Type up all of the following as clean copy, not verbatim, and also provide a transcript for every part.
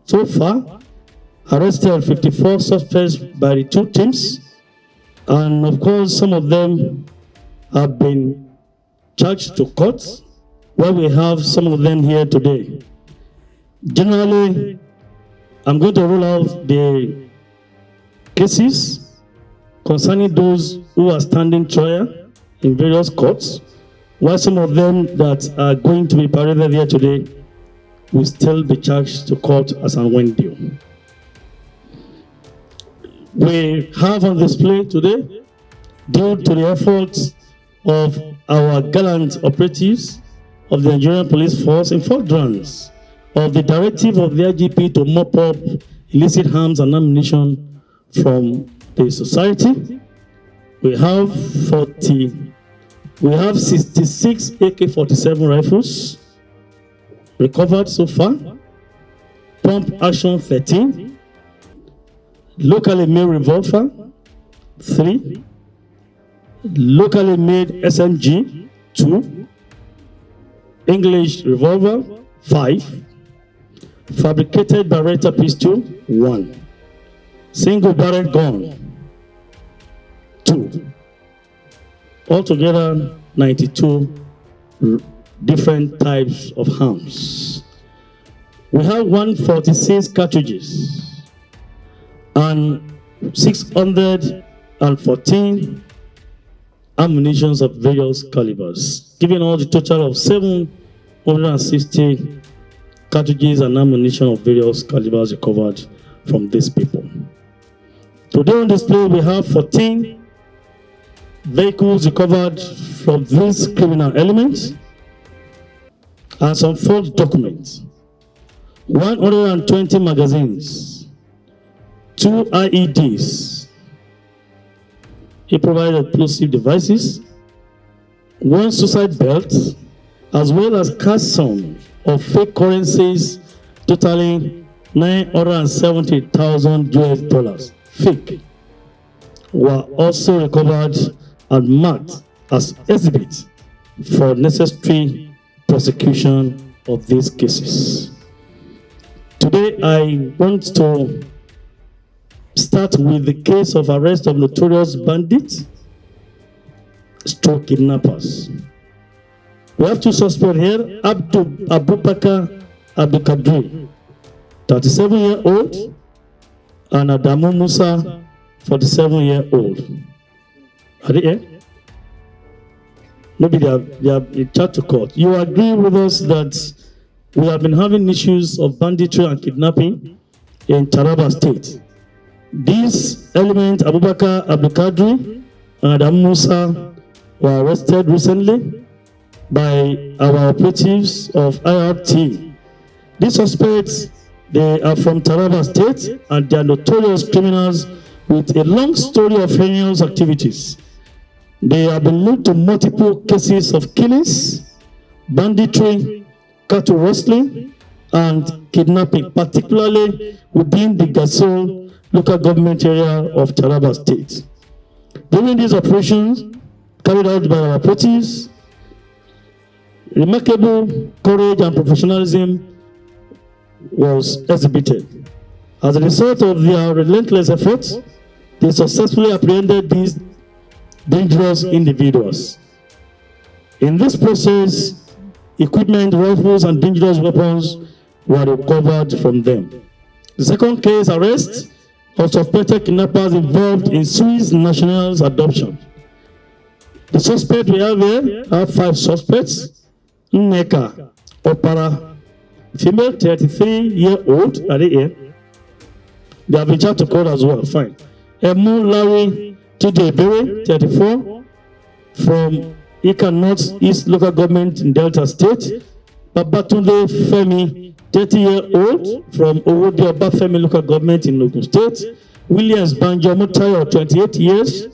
So far, arrested 54 suspects by the two teams, and of course, some of them have been charged to court, where we have some of them here today. Generally, I'm going to rule out the cases concerning those who are standing trial in various courts, while some of them that are going to be paraded here today will still be charged to court as and when due. We have on display today, due to the efforts of our gallant operatives of the Nigerian Police Force in furtherance of the directive of the IGP to mop up illicit arms and ammunition from the society. We have 66 AK-47 rifles recovered so far, pump action 13, locally made revolver 3, locally made SMG 2, English revolver 5, fabricated Beretta pistol 1, single barrel gun 2, altogether 92 different types of arms. We have 146 cartridges and 614 ammunitions of various calibers, giving all the total of 760 cartridges and ammunition of various calibers recovered from these people. Today on display we have 14 vehicles recovered from these criminal elements and some forged documents, 120 magazines, 2 IEDs, improvised explosive devices, 1 suicide belt, as well as cash sum of fake currencies totaling $970,000 fake were also recovered and marked as exhibits for necessary prosecution of these cases. Today, I want to start with the case of arrest of notorious bandits, stroke kidnappers. We have 2 suspects here, Abubakar Abdulkadir, 37-year-old, and Adamu Musa, 47-year-old. Are they here? Maybe they have in charge to court. You agree with us that we have been having issues of banditry and kidnapping in Taraba State. These elements, Abubakar Abdulkadir and Adamu Musa, were arrested recently by our operatives of IRT. These suspects, they are from Taraba State and they are notorious criminals with a long story of heinous activities. They have been linked to multiple cases of killings, banditry, cattle rustling, and kidnapping, particularly within the Gasol local government area of Taraba State. During these operations carried out by our operatives, remarkable courage and professionalism was exhibited. As a result of their relentless efforts, they successfully apprehended these dangerous individuals. In this process, equipment, rifles, and dangerous weapons were recovered from them. The second case, arrest of suspected kidnappers involved in Swiss nationals' adoption. The suspect we have here are 5 suspects. Nneka Opara, female, 33-year-old, are they here? They have been charged to court as well, fine. Emu Larry Tidebere, 34, from Ika North East Local Government in Delta State. Babatunde Femi, 30-year-old, from Owode Obafemi Local Government in Ogun State. Williams Banjo Mutayo, 28 years,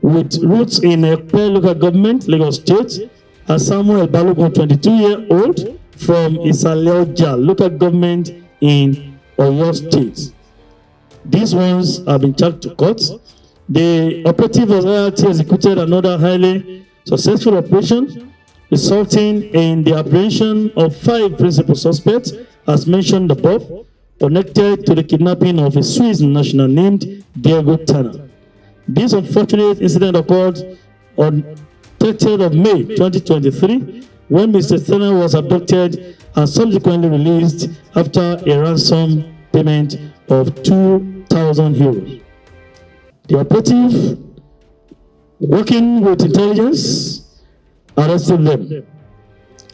with roots in Ekpe Local Government, Lagos State. And Samuel Balogun, 22-year-old, from Isaleoja Local Government in Oyo State. These ones have been charged to court. The operative of IRT executed another highly successful operation, resulting in the apprehension of 5 principal suspects, as mentioned above, connected to the kidnapping of a Swiss national named Diego Tanner. This unfortunate incident occurred on 30th of May 2023 when Mr. Tanner was abducted and subsequently released after a ransom payment of 2,000 euros. The operative, working with intelligence, arrested them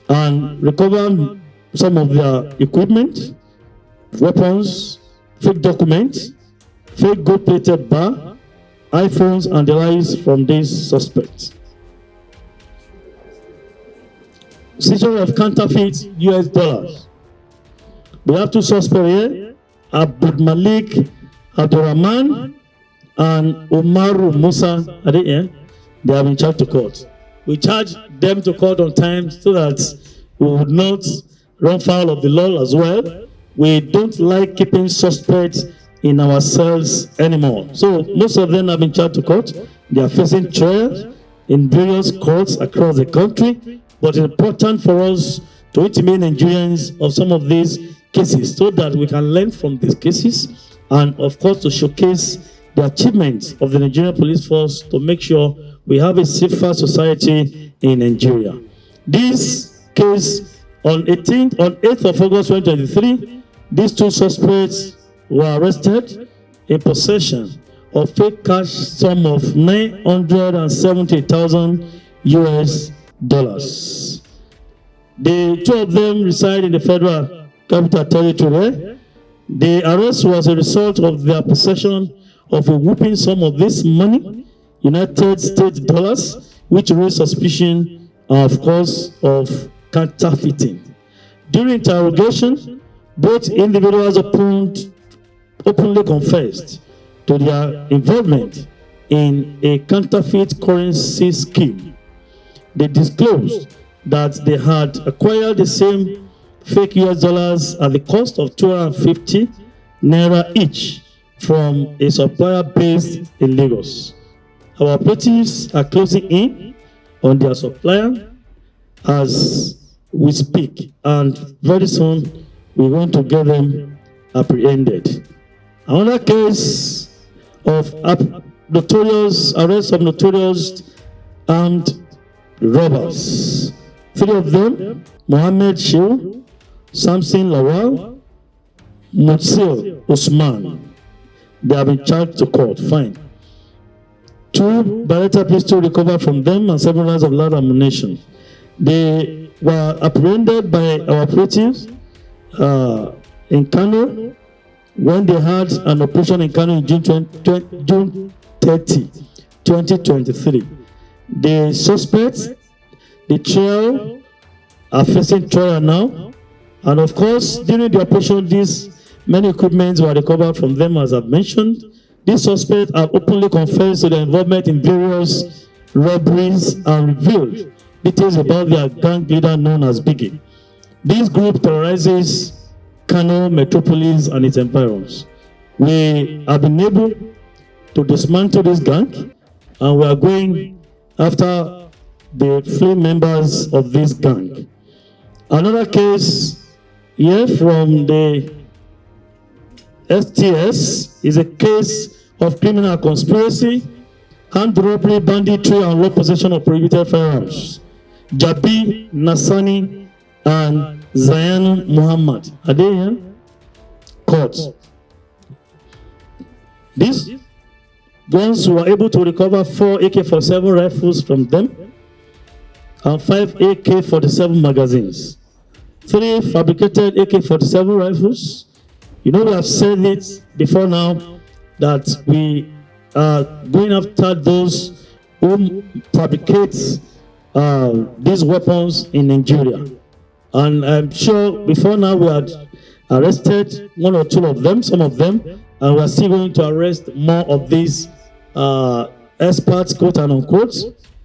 and recovered some of their equipment, weapons, fake documents, fake gold-plated bar, iPhones, and the likes from these suspects. Seizure of counterfeit US dollars. We have two suspects here, Abdul Malik Abdurrahman and Umaru Musa. Are they here? They have been charged to court. We charge them to court on time so that we would not run foul of the law as well. We don't like keeping suspects in our cells anymore. So most of them have been charged to court. They are facing trials in various courts across the country. But it's important for us to intimate Nigerians of some of these cases so that we can learn from these cases and, of course, to showcase the achievements of the Nigerian police force to make sure we have a safer society in Nigeria. This case on 8th of August 2023, these two suspects were arrested in possession of fake cash sum of 970,000 US dollars. The two of them reside in the Federal Capital Territory. The arrest was a result of their possession of a whooping sum of this money, United States dollars, which raised suspicion, of course, of counterfeiting. During interrogation, both individuals openly confessed to their involvement in a counterfeit currency scheme. They disclosed that they had acquired the same fake US dollars at the cost of 250 naira each from a supplier based in Lagos. Our operatives are closing in on their supplier as we speak, and very soon we want to get them apprehended. Another case of arrest of notorious armed robbers. Three of them, Mohammed Shil, Samson Lawal, Mutsil Usman. They have been charged to court. Fine. 2 Beretta pistols recovered from them and 7 rounds of loud ammunition. They were apprehended by our operatives in Kano when they had an operation in Kano in June 30, 2023. The suspects, the trial, are facing trial now. And of course, during the operation, these many equipments were recovered from them, as I've mentioned. These suspects have openly confessed to their involvement in various robberies and revealed details about their gang leader known as Biggie. This group terrorizes Kano metropolis and its environs. We have been able to dismantle this gang, and we are going after the fleeing members of this gang. Another case here from the STS is a case of criminal conspiracy, armed robbery, banditry, and law possession of prohibited firearms. Jabi Nasani and Zayan Muhammad. Are they here? Court. These guns were able to recover 4 AK-47 rifles from them and 5 AK-47 magazines. 3 fabricated AK-47 rifles. You know, we have said it before now that we are going after those who fabricate these weapons in Nigeria. And I'm sure before now we had arrested 1 or 2 of them, some of them, and we are still going to arrest more of these experts, quote and unquote,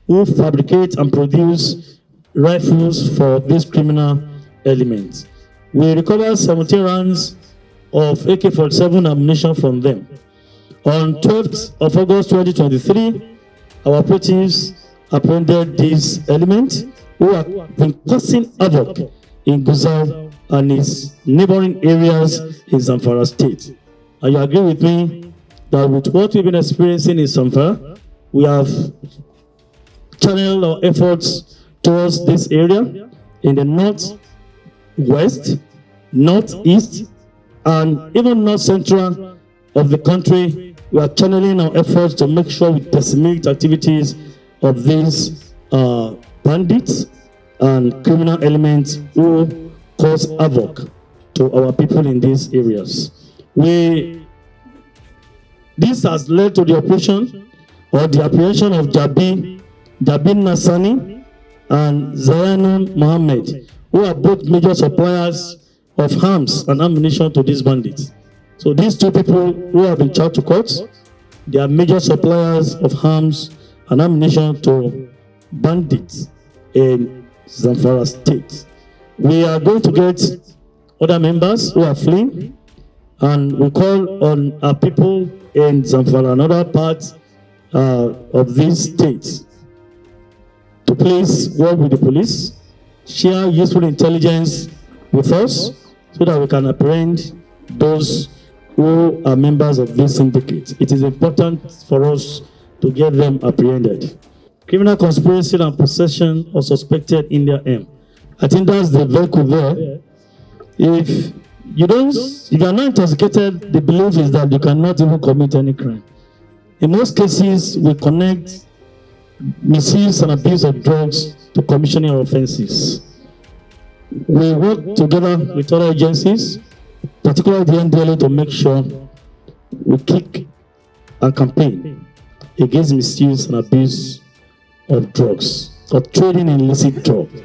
who fabricate and produce rifles for these criminal elements. We recovered 17 rounds of AK-47 ammunition from them. On 12th of August 2023, our operatives apprehended these elements who have been causing havoc in Guzau and its neighboring areas in Zamfara State. And you agree with me that with what we've been experiencing in Zamfara, we have channeled our efforts towards this area in the northwest, northeast, and even north central of the country. We are channeling our efforts to make sure we decimate activities of these bandits and criminal elements who cause havoc to our people in these areas. This has led to the operation or the apprehension of Jabin Nassani and Zayanun Mohammed, who are both major suppliers of arms and ammunition to these bandits. So these two people who have been charged to court, they are major suppliers of arms and ammunition to bandits in Zamfara State. We are going to get other members who are fleeing, and we call on our people in Zamfara and other parts of these states to please work with the police, share useful intelligence with us so that we can apprehend those who are members of this syndicate. It is important for us to get them apprehended. Criminal conspiracy and possession of suspected Indian M. I think that's the vehicle there. If you are not intoxicated, the belief is that you cannot even commit any crime. In most cases, we connect misuse and abuse of drugs to commissioning offenses. We work together with other agencies, particularly the NDLA, to make sure we kick a campaign against misuse and abuse of drugs or trading in illicit drugs.